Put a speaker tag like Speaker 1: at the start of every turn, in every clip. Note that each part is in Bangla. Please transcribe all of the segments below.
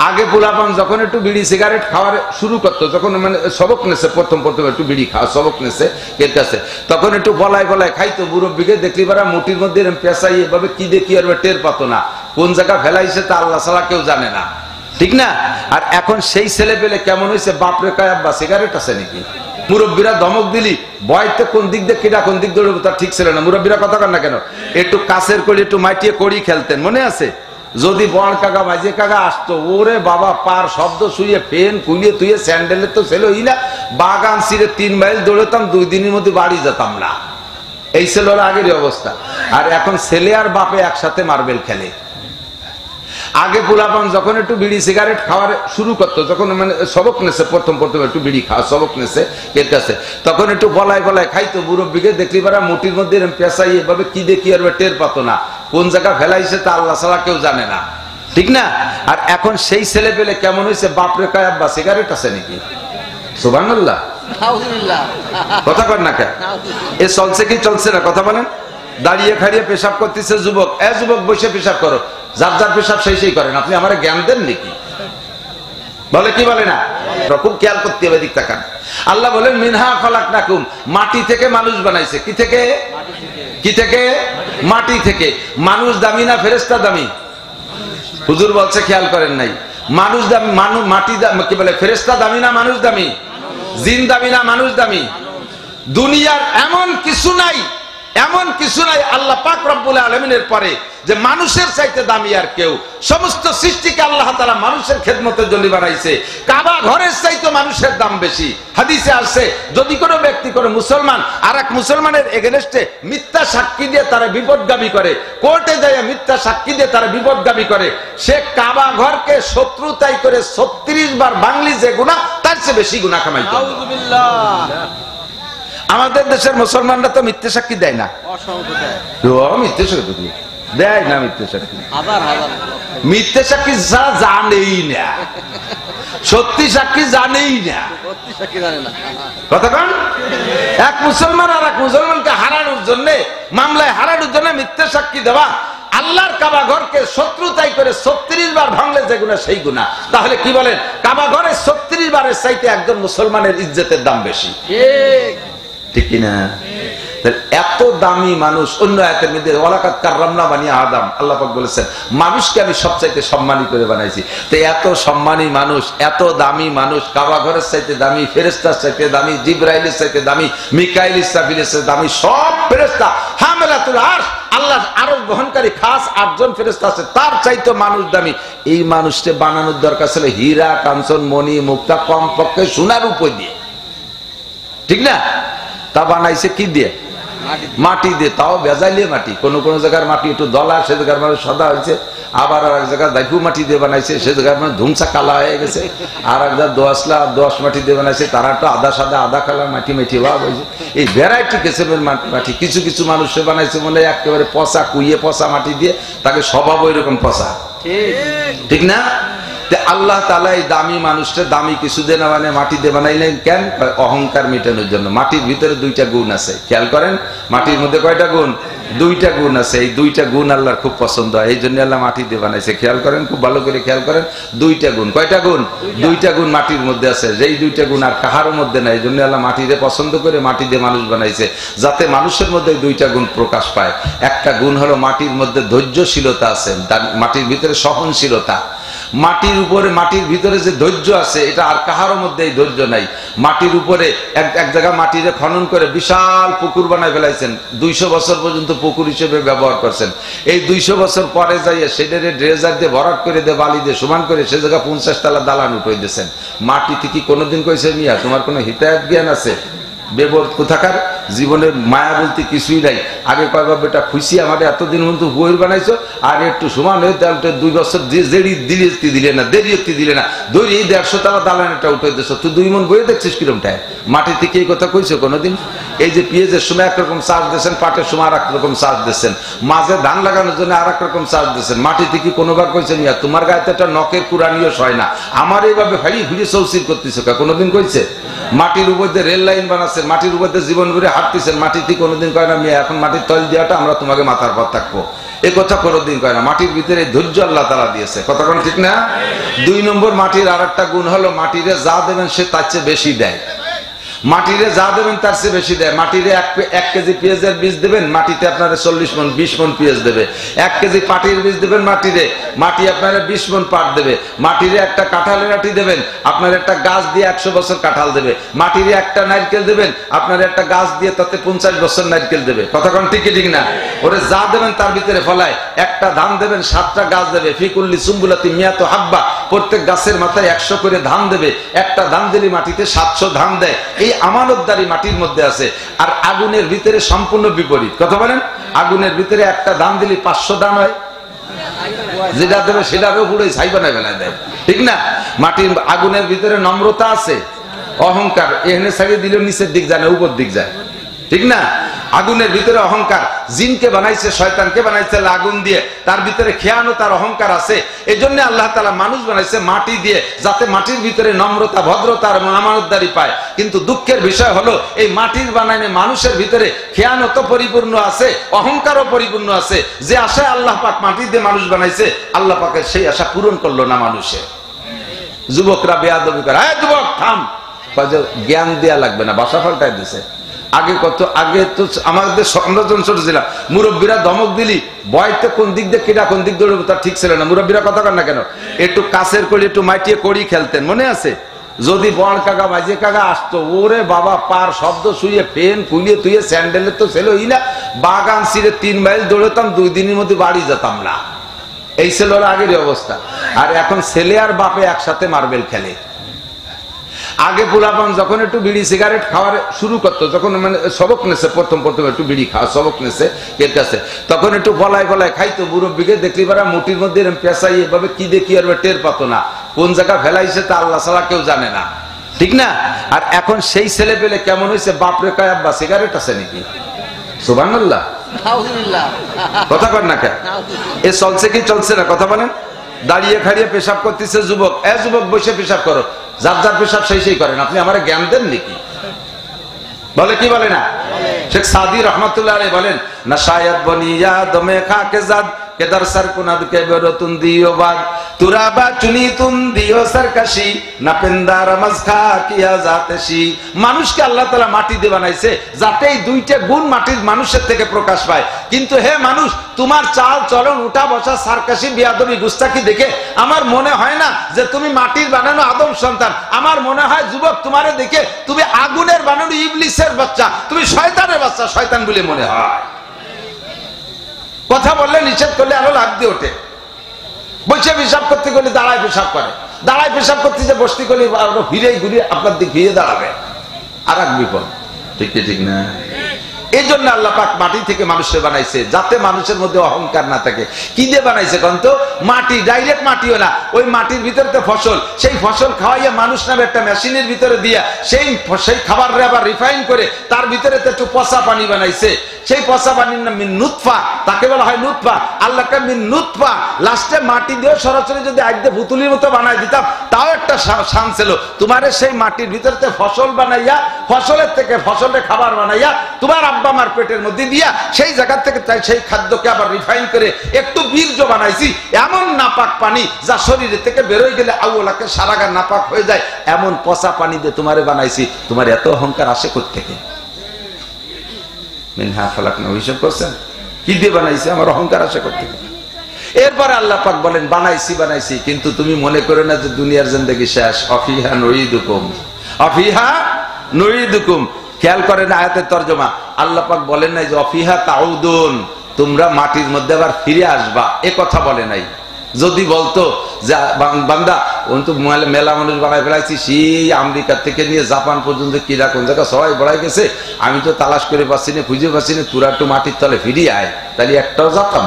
Speaker 1: আগে পোলাপান যখন একটু বিড়ি সিগারেট খাওয়ার শুরু করতো, যখন মানে সবক নেছে, প্রথম একটু বিড়ি খাওয়া সবক নেছে এর কাছে, তখন একটু গলায় গলায় খাইতো। মুরব্বীকে দেখলি পারা মুটির মধ্যে এরকম পেঁচাই এভাবে কি দেখি আর টের পাতো না, কোন জায়গা ফেলাইছে তা আল্লাহ ছাড়া কেউ জানে না, ঠিক না? আর এখন সেই ছেলে পেলে কেমন হয়েছে, বাপরে কয় আব্বা সিগারেট আছে নাকি? মুরব্বীরা ধমক দিলি বয়তে কোন দিক দিয়ে কেটা কোন দিক দৌড়বো তার ঠিক ছিল না। মুরব্বীরা কথা কন না কেন? একটু কাছের কড়ি একটু মাটিয়ে কড়ি খেলতেন, মনে আছে? যদি বড় কাকা মাঝে কাকা আসতো, ওরে বাবা পার শব্দ শুয়ে ফেন কুলিয়ে তুইয়ে স্যান্ডেলের তো ছিল ই না, বাগান ছিঁড়ে 3 মাইল দৌড়তাম, 2 দিনের মধ্যে বাড়ি যেতাম না। এই ছিল ওর আগের অবস্থা। আর এখন ছেলে আর বাপে একসাথে মার্বেল খেলে। আগে পোলাপান যখন একটু বিড়ি সিগারেট খাওয়ার শুরু করতো, যখন মানে সবক নেছে, প্রথম একটু বিড়ি খাওয়া সবক নেছে এর কাছে, তখন একটু গলায় গলায় খাইতো। মুরব্বীকে দেখলি পারা মুটির মধ্যে এরকম পেঁচাই এভাবে কি দেখি আর টের পাতো না, কোন জায়গা ফেলাইছে তা আল্লাহ ছাড়া কেউ জানে না, ঠিক না? আর এখন সেই ছেলে পেলে কেমন হয়েছে, বাপরে কয় আব্বা সিগারেট আছে নাকি? সুবহানাল্লাহ, কথা কর না কেন? এ চলছে কি চলছে না? কথা বলেন। দাঁড়িয়ে খাড়িয়ে পেশাব করতেছে যুবক, যুবক বসে পেশাব করো, যার যার পেশাব সেই করেন, আপনি আমার জ্ঞান দেন নাকি? বলে কি বলে না? খুব খেয়াল করতে হবে, দিক তাকান। আল্লাহ বলেন মিনহা খালাকনাকুম, মাটি থেকে মানুষ বানাইছে। কি থেকে? কি থেকে? মাটি থেকে। মানুষ দামি না ফেরেশতা দামি? হুজুর বলছে খেয়াল করেন নাই, মানুষ দামি, মাটি কি বলে, ফেরেশতা দামি না মানুষ দামি? জিন দামি না মানুষ দামি? দুনিয়ার এমন কিছু নাই, এমন কিছু নাই আল্লাহ পাক রব্বুল আলামিনের পরে যে মানুষের চাইতে দামি আর কেউ। সমস্ত সৃষ্টিকে আল্লাহ তাআলা মানুষের খেদমতের জন্য বানাইছে। কাবা ঘরের চাইতে মানুষের দাম বেশি। হাদিসে আছে, যদি কোনো ব্যক্তি কোনো মুসলমান আর এক মুসলমানের এগেনস্টে মিথ্যা সাক্ষী দিয়ে তারা বিপদগামী করে, কোর্টে যায় মিথ্যা সাক্ষী দিয়ে তারা বিপদগামী করে, সে কাবা ঘরকে শত্রুতাই করে 36 বার বাংলি যে গুনাহ, তার চেয়ে বেশি গুনাহ কামাইতো। আউযুবিল্লাহ। আমাদের দেশের মুসলমানরা তো মিথ্যে সাক্ষী দেয় না, মিথ্যে সাক্ষী দেয় না, মিথ্যে সাক্ষী মিথ্যে সাক্ষী ছাড়া জানেই না, সত্যি সাক্ষী জানেই না। কথা কন, এক মুসলমান আর এক মুসলমানকে হারানোর জন্য, মামলায় হারানোর জন্য মিথ্যে সাক্ষী দেওয়া, আল্লাহর কাবা ঘরকে শত্রুতাই করে 36 বার ভাঙলে যে গুনাহ সেই গুনাহ। তাহলে কি বলেন, কাবা ঘরে 36 বারের চাইতে একজন মুসলমানের ইজ্জতের দাম বেশি, ঠিক কিনা? এত দামি মানুষ। অন্য আয়াতের মধ্যে ওয়ালাকাদ কাররামনা বানি আদম, আল্লাহ পাক বলেছেন মানুষকে আমি সবচাইতে সম্মানী করে বানাইছি। তো এত সম্মানী মানুষ, এত দামি মানুষ, কাবা ঘরের চাইতে দামি, ফেরেশতার চাইতে দামি, জিবরাইলের চাইতে দামি, মিকাইল ইসরাফিলের চাইতে দামি, সব ফেরেশতা হামেলাতুল আরশ, আল্লাহর আরশ বহনকারী খাস 8 জন ফেরেশতা আছে, তার চাইতে মানুষ দামি। এই মানুষকে বানানোর দরকার ছিল হীরা, কাঞ্চন, মণি, মুক্তা, কমপক্ষে সোনার উপর দিয়ে, ঠিক না? তা বানাইছে কি দিয়ে? মাটি দিয়ে, তাও বেজাইলে মাটি। কোন কোন জায়গার মাটি একটু দলা, সে জায়গার মানুষ সাদা হয়েছে, আবার আর এক জায়গায় দাইফু মাটি দিয়ে বানাইছে, সে জায়গার মানে ধুমসা কালা হয়ে গেছে। আর এক জায়গায় দোয়াশ মাটি দিয়ে বানাইছে, তারা একটু আদা সাদা আদা কালা মাটি মেটি ভাব হয়েছে। এই ভ্যারাইটি কিসেমের মাটি। কিছু কিছু মানুষে বানাইছে মনে হয় একেবারে পচা কুইয়ে পচা মাটি দিয়ে, তাকে স্বভাব ওই রকম পচা, ঠিক না? আল্লাহ তাআলা এই দামি মানুষটা দামি কিছু দিয়ে না মানে মাটি দিয়ে বানাইলেন কেন? অহংকার মেটানোর জন্য। মাটির ভিতরে 2টা গুণ আছে, খেয়াল করেন। মাটির মধ্যে কয়টা গুণ? 2টা গুণ আছে। এই 2টা গুণ আল্লাহর খুব পছন্দ হয়, এই জন্য আল্লাহ মাটি দিয়ে বানাইছে। খেয়াল করেন, খুব ভালো করে খেয়াল করেন। 2টা গুণ, কয়টা গুণ? 2টা গুণ মাটির মধ্যে আছে, যেই 2টা গুণ আর কাহারও মধ্যে নাই। এই জন্য আল্লাহ মাটি দিয়ে পছন্দ করে মাটি দিয়ে মানুষ বানাইছে, যাতে মানুষের মধ্যে 2টা গুণ প্রকাশ পায়। একটা গুণ হলো মাটির মধ্যে ধৈর্যশীলতা আছে, মাটির ভিতরে সহনশীলতা। মাটির উপরে, মাটির ভিতরে যে ধৈর্য আছে, এটা আর কাহারও মধ্যে এই ধৈর্য নাই। মাটির উপরে এক জায়গা মাটিরে খনন করে বিশাল পুকুর বানায় ফেলাইছেন, 200 বছর পর্যন্ত পুকুর হিসেবে ব্যবহার করছেন। এই 200 বছর পরে যাইয়ে সেটারে ড্রেজার দিয়ে ভরাট করে দিয়ে বালি দিয়ে সমান করে সে জায়গা 50 তলা দালান উঠে দিয়েছেন। মাটিতে কি কোনোদিন কইছে মিয়া তোমার কোনো হিতায়ত জ্ঞান আছে? বেবর কোথাকার, জীবনের মায়া বলতে কিছুই নাই। আগে কয়বার বেটা খুশি আমাদের এতদিন মতো বইয়ের বানাইছো, আর একটু সমান হয়ে 2 বছর জেড়ি দিলে না, দেরি দিলে না, দৌড়ি 150 তলা দালান এটা উঠে দিয়েছ। তুই 2 মন বইয়ে দেখছিস কিরমটায়? মাটি থেকে এই কথা কইছো কোনোদিন? এই যে পেঁয়াজের সময় একরকম চাষ দিয়েছেন, পাটের সময় আর একরকম চাষ দিয়েছেন, মাঝে ধান লাগানোর জন্য আর একরকম চাষ দিয়েছেন। মাটিতে কি কোনোবার কইছেন ইয়া তোমার গায়ে একটা নখের কুরানিও হয় না, আমার এইভাবে ভাই ঘুরে চৌচির করতেছে, কোনোদিন কইছে? মাটির উপর দিয়ে রেল লাইন বানাচ্ছেন, মাটির উপর দিয়ে জীবন ভরে হাঁটতেছেন, মাটিতে কোনোদিন কয় না মেয়ে এখন মাটির তল দেওয়াটা আমরা তোমাকে মাথার পর থাকবো, এ কথা কোনোদিন কয় না। মাটির ভিতরে ধৈর্য আল্লাহ তাআলা দিয়েছে, কথা কোন ঠিক না? 2 নম্বর মাটির আর একটা গুণ হলো মাটিরে যা দেবেন সে তার চেয়ে বেশি দেয়। মাটিরে যা দেবেন তার চেয়ে বেশি দেয়। মাটিরে 1 কেজি পেঁয়াজের বীজ দেবেন, মাটিতে আপনারা 40 মণ 20 মণ পেঁয়াজ দেবে। 1 কেজি পাটির বীজ দেবেন মাটিরে, মাটি আপনারা 20 মণ পাট দেবে। মাটিরে একটা কাঁঠালের আটি দেবেন, আপনার একটা গাছ দিয়ে 100 বছর কাঁঠাল দেবে। মাটিরে একটা নারকেল দেবেন, আপনার একটা গাছ দিয়ে তাতে 50 বছর নারকেল দেবে। কথা কোন ঠিক ঠিক না? ওরে যা দেবেন তার ভিতরে ফলায়। একটা ধান দেবেন 7টা গাছ দেবে। ফিকুল্লি সুম্বুলাতি মিয়াতু হাব্বা, প্রত্যেক গাছের মাথায় 100 করে ধান দেবে। একটা ধান দিলে মাটিতে 700 ধান দেয়। এই আমানতদারি মাটির মধ্যে আছে। আর আগুনের ভিতরে সম্পূর্ণ বিপরীত। কথা বলেন, আগুনের ভিতরে একটা ধান দিলে 500 ধান হয়, যেটা দেবে সেটারও পুরো ছাই বানায় বেলায় দেয়, ঠিক না? মাটির আগুনের ভিতরে নম্রতা আছে, অহংকার এখানে ছাড়িয়ে দিলেও নিচের দিক যায় না, উপর দিক যায়, ঠিক না? আগুনের ভিতরে অহংকার। জিনকে বানাইছে, শয়তানকে বানাইছে আগুন দিয়ে, তার ভিতরে খেয়ানো তার অহংকার আছে। এই জন্য আল্লাহ তাআলা মানুষ বানাইছে মাটি দিয়ে, যাতে মাটির ভিতরে নম্রতা, ভদ্রতা আর আমানতদারি পায়। কিন্তু দুঃখের বিষয় হলো এই মাটির বানাইনে মানুষের ভিতরে খেয়ানত পরিপূর্ণ আছে, অহংকারও পরিপূর্ণ আছে। যে আশায় আল্লাহ পাক মাটি দিয়ে মানুষ বানাইছে, আল্লাহ পাকের সেই আশা পূরণ করলো না মানুষে। যুবকরা বেয়াদবি করে, হ্যাঁ যুবক থাম, জ্ঞান দেয়া লাগবে না, বাসা পাল্টাই দিছে। আগে তো আমাদের আমরা যখন ছোট ছিলাম, মুরব্বীরা ধমক দিলি বয়তে কোন দিক দিয়ে কেটা কোন দিক দৌড়বে তার ঠিক ছিল না। মুরব্বীরা কথা কর না কেন, একটু কাছের করে একটু মাইটিয়ে করি খেলতেন, মনে আছে? যদি বড় কাকা মাঝে কাকা আসতো, ওরে বাবা পার শব্দ শুয়ে ফেন ফুলিয়ে তুইয়ে স্যান্ডেলের তো ছিল ই না, বাগান ছিঁড়ে 3 মাইল দৌড়তাম, 2 দিনের মধ্যে বাড়ি যেতাম না। এই ছিল আগের অবস্থা। আর এখন ছেলে আর বাপে একসাথে মার্বেল খেলে। আগে পুরাতন যখন একটু বিড়ি সিগারেট খাওয়ার শুরু করতো, যখন মানে সবক নেছে, প্রথম একটু বিড়ি খাওয়া সবক নেছে এর কাছে, তখন একটু গলায় গলায় খাইতো। মুরব্বিকে দেখলি পারা মুটির মধ্যে এরকম পেঁচাই এভাবে কি দেখি আর টের পাতো না, কোন জায়গা ফেলাইছে তা আল্লাহ ছাড়া কেউ জানে না, ঠিক না? আর এখন সেই ছেলে পেলে কেমন হয়েছে, বাপরে কয় আব্বা সিগারেট আছে নাকি? সুবহানাল্লাহ, কথা কর না কেন? এ চলছে কি চলছে না? কথা বলেন। দাঁড়িয়ে খাড়িয়ে পেশাব করতেছে যুবক, এ যুবক বসে পেশাব করো, যার যার পেশাব সেই করেন, আপনি আমার জ্ঞান দেন নাকি? বলে কি বলে না? শেখ সাদি রহমাতুল্লাহ আলাইহি বলেন, না শায়দ বনিয়া দমে খাকে জাদ কেদার সর কুনাদ কে বেরতুন দিও বাদ তুরাবা চুনি তুন দিও সরকাশি না পেন্দার মজখা কিয়া জাতেশি। মানুষকে আল্লাহ তাআলা মাটি দিয়ে বানাইছে যাতে এই 2টা গুণ মাটির মানুষের থেকে প্রকাশ পায়। কিন্তু হে মানুষ, তোমার চাল চলন, উঠা বসা, সারকাশি, বিয়াদবি, গুস্তাখি দেখে আমার মনে হয় না যে তুমি মাটির বানানো আদম সন্তান। আমার মনে হয় যুবক, তোমারে দেখে তুমি আগুনের বানানো ইবলিসের বাচ্চা, তুমি শয়তানের বাচ্চা, শয়তান বলে মনে হয়। কথা বললে নিষেধ করলে আরো লাগ দিয়ে ওঠে। বসে পেশাব করতে গেলে দাঁড়ায় পেশাব করে, দাঁড়ায় পেশাব করতে যে বসতে গেলে ফিরে ঘুরিয়ে আপনার দিক ফিরে দাঁড়াবে, আর এক বিপদ, ঠিক না? এই জন্য আল্লাহ পাক মাটি থেকে মানুষের বানাইছে যাতে মানুষের মধ্যে অহংকার না থাকে। কি দিয়ে বানাইছে কন্ত? মাটি, ডাইরেক্ট মাটিও না, ওই মাটির ভিতরে তো ফসল, সেই ফসল খাওয়াইয়া মানুষ নামে একটা মেশিনের ভিতরে দিয়া সেই খাবাররে আবার রিফাইন করে তার ভিতরে তো একটু পচা পানি বানাইছে। সেই পচা পানির নাম মিন নুতফা, তাকে বলা হয় নুতফা। আল্লাহকে মিন নুতফা, লাস্টে মাটি দিয়ে সরাসরি যদি একদম পুতুলির মতো বানাই দিতাম তাও একটা শান ছিল। তোমার সেই মাটির ভিতরে ফসল বানাইয়া, ফসলের থেকে ফসলের খাবার বানাইয়া তোমার আব্বা আমার পেটের মধ্যে দিয়া সেই জায়গা থেকে সেই খাদ্যকে আবার রিফাইন করে একটু বীর্য বানাইছি। এমন নাপাক পানি যা শরীরে থেকে বেরোয় গেলে আউলাকে সারাগা নাপাক হয়ে যায়, এমন পচা পানি দিয়ে তোমারে বানাইছি। তোমার এত অহংকার আসে কোত্থেকে? মিনহা খালাকনা, হিসাব করছেন কি দিয়ে বানাইছি? আমার অহংকার আসে কোত্থেকে? এরপরে আল্লাহ পাক বলেন, বানাইছি কিন্তু তুমি মনে করো না যে দুনিয়ার জিন্দেগি শেষ। অফিহা নুইদুকুম, অফিহা নুইদুকুম। খেয়াল করেন আয়াতের তরজমা, আল্লাহ পাক বলেন নাই যে অফিহা তাউদুন, তোমরা মাটির মধ্যে আবার ফিরে আসবা, এ কথা বলে নাই। যদি বলতো যে বান্দা মেলা মানুষ বানায় ফেলাইছি, সেই আমেরিকা থেকে নিয়ে জাপান পর্যন্ত কিরা কোন জায়গা সবাই বড়াই গেছে, আমি তো তালাশ করে পাচ্ছি না, খুঁজে পাচ্ছি না, তোরা একটু মাটির তলে ফিরিয়ে আয়, তাহলে একটাও যেতাম।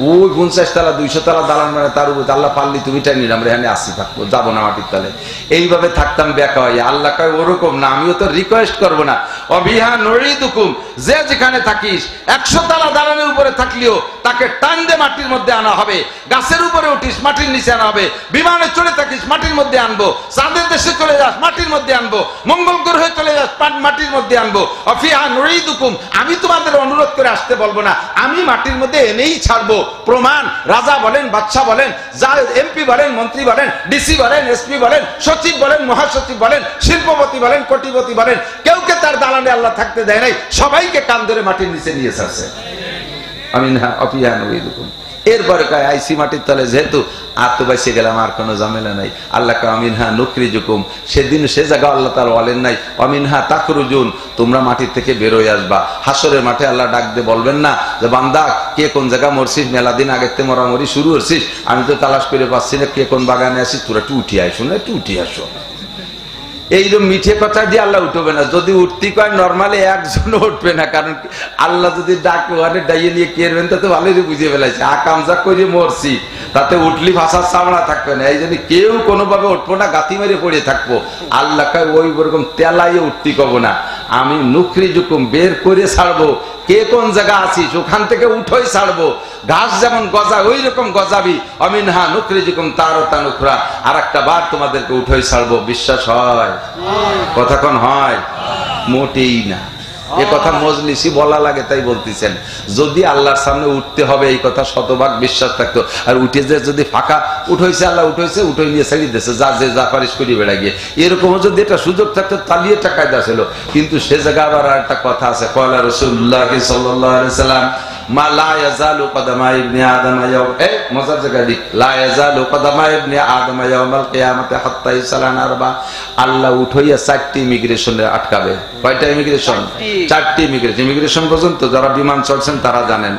Speaker 1: ওই 50 তলা 200 তলা দালান মানে তার উপর আল্লাহ পারলি তুমি টাই নিলাম এখানে আসি থাকবো, যাবো না মাটির তলে। এইভাবে থাকতাম বেকা হয়ে। আল্লাহ কয় ওরকম না, আমিও তো রিকোয়েস্ট করবো না। অবিহা নরিদুকুম, যে যেখানে থাকিস 100 তলা দালানের উপরে থাকলেও তাকে টান দিয়ে মাটির মধ্যে আনা হবে। গাছের উপরে উঠিস মাটির নিচে আনা হবে। বিমানে চলে থাকিস মাটির মধ্যে আনবো। চাঁদের দেশে চলে যাস মাটির মধ্যে আনবো। মঙ্গল গ্রহে চলে যাস মাটির মধ্যে আনবো। অফিহা নরিদুকুম, আমি তোমাদের অনুরোধ করে আসতে বলবো না, আমি মাটির মধ্যে এনেই ছাড়বো। প্রমাণ, রাজা বলেন, বাদশা বলেন, যা এমপি বলেন, মন্ত্রী বলেন, ডিসি বলেন, এসপি বলেন, সচিব বলেন, মহাসচিব বলেন, শিল্পপতি বলেন, কোটিপতি বলেন, কেউকে তার দালানে আল্লাহ থাকতে দেয় নাই, সবাইকে কান ধরে মাটির নিচে নিয়ে ছাড়ছে। এরপরে কয় আইসি মাটির তলে, যেহেতু আর তো বাইসে গেলাম, আর কোনো ঝামেলা নাই। আল্লাহ কয় অমিনহা নুখরিজুকুম, সেদিন সে জায়গা আল্লাহ তাআলা বলেন নাই অমিনহা তাখরুজুন, তোমরা মাটির থেকে বেরোয় আসবা। হাসরের মাঠে আল্লাহ ডাক দিয়ে বলবেন না যে বান্দা কে কোন জায়গা মরছিস, মেলা দিন আগের থেকে মরামরি শুরু করছিস, আমি তো তালাশ করে পাচ্ছি না, কে কোন বাগানে আসিস, তোরা একটু উঠিয়ে আসো না, একটু উঠিয়ে আসো। এইরকম মিঠে কথা দিয়ে আল্লাহ উঠবে না। যদি উঠতে কয় নর্মালি একজন উঠবে না, কারণ আল্লাহ যদি ডাক ওখানে ডাইয়ে নিয়ে কেরবেন তাতে ভালোই বুঝিয়ে ফেলাইছে আকামজা করে মরছি, তাতে উঠলি ভাষার চামড়া থাকবে না। এই জন্য কেউ কোনোভাবে উঠবো না, গাতি মেরে পড়ে থাকবো। আল্লাহ কয় ওই ওরকম তেলাইয়ে উঠতে কব না, আমি নুখরিজুকুম বের করে ছাড়বো। কে কোন জায়গা আছিস ওখান থেকে উঠোই ছাড়বো। ঘাস যেমন গজা ওই রকম গজাবি। অমিনহা নুখরিজুকুম তারাতান উখরা, আর একটা বার তোমাদেরকে উঠোই ছাড়বো। বিশ্বাস হয়? কথাক্ষণ হয়? মোটেই না। এ কথা মজলিসি বলা লাগে তাই বলতেছেন। যদি আল্লাহর সামনে উঠতে হবে এই কথা শতভাগ বিশ্বাস থাকতো, আর উঠে যে যদি ফাঁকা উঠেছে আল্লাহ উঠেছে উঠে নিয়ে ছেড়ে দিয়েছে, যা যে যা পারিস করি বেড়া গিয়ে, এরকম যদি একটা সুযোগ থাকতো তালিয়ে একটা কায়দা ছিল। কিন্তু সে জায়গা আবার একটা কথা আছে, কয়লা রাসূলুল্লাহ সাল্লাল্লাহু আলাইহি সাল্লাম মা লা ইয়াজালু কদামা ইবনে আদম ইয়াউম, মজার জায়গা দিক, লা ইয়াজালু কদামা ইবনে আদম ইয়াউমাল কিয়ামাতি হাত্তা ইসালান আরবা। আল্লাহ উঠাইয়া 4টি ইমিগ্রেশনে আটকাবে। কয়টা ইমিগ্রেশন? 4টি ইমিগ্রেশন। ইমিগ্রেশন পর্যন্ত যারা বিমান চড়ছেন তারা জানেন।